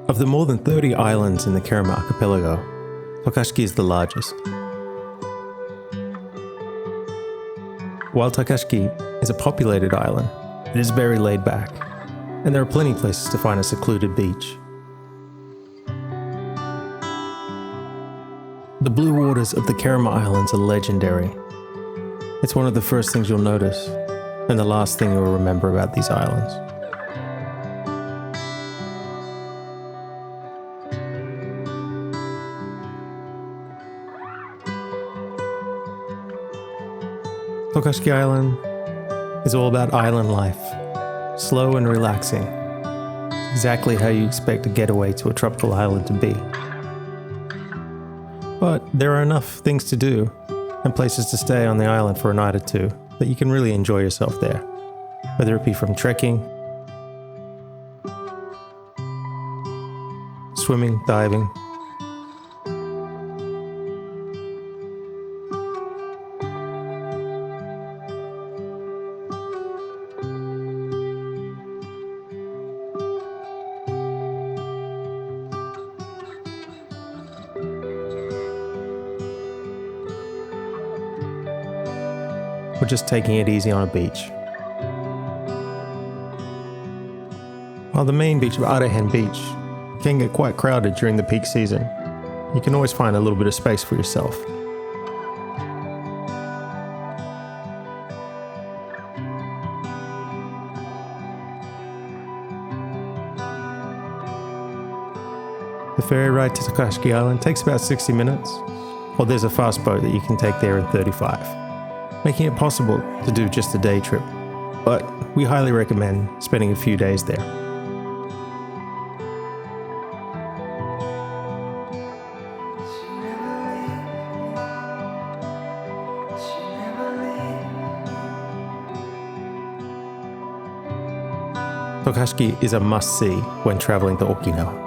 Of the more than 30 islands in the Kerama archipelago, Tokashiki is the largest. While Tokashiki is a populated island, it is very laid back, and there are plenty of places to find a secluded beach. The blue waters of the Kerama Islands are legendary. It's one of the first things you'll notice, and the last thing you'll remember about these islands. Tokashiki Island is all about island life, slow and relaxing, exactly how you expect a getaway to a tropical island to be. But there are enough things to do and places to stay on the island for a night or two that you can really enjoy yourself there, whether it be from trekking, swimming, diving, or just taking it easy on a beach. While the main beach of Arehen Beach can get quite crowded during the peak season, you can always find a little bit of space for yourself. The ferry ride to Tokashiki Island takes about 60 minutes, while there's a fast boat that you can take there in 35, making it possible to do just a day trip, but we highly recommend spending a few days there. Tokashiki is a must-see when traveling to Okinawa.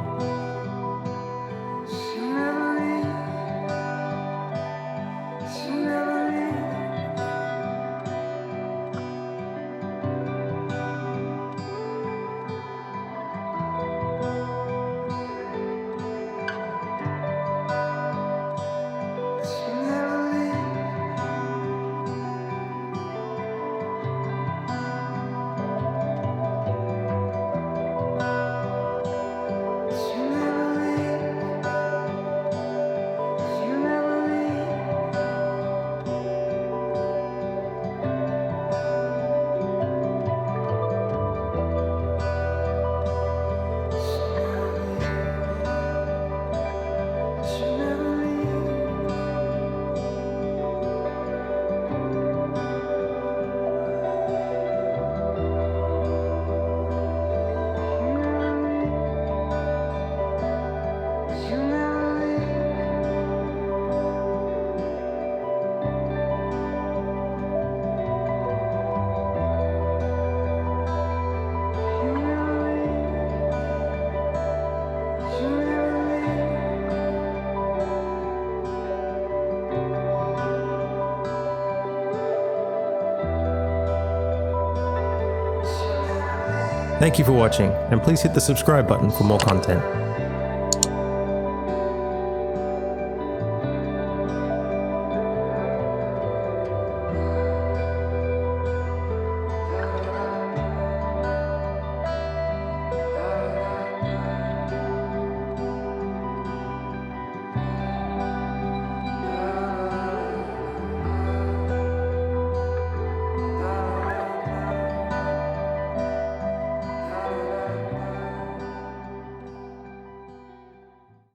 Thank you for watching, and please hit the subscribe button for more content.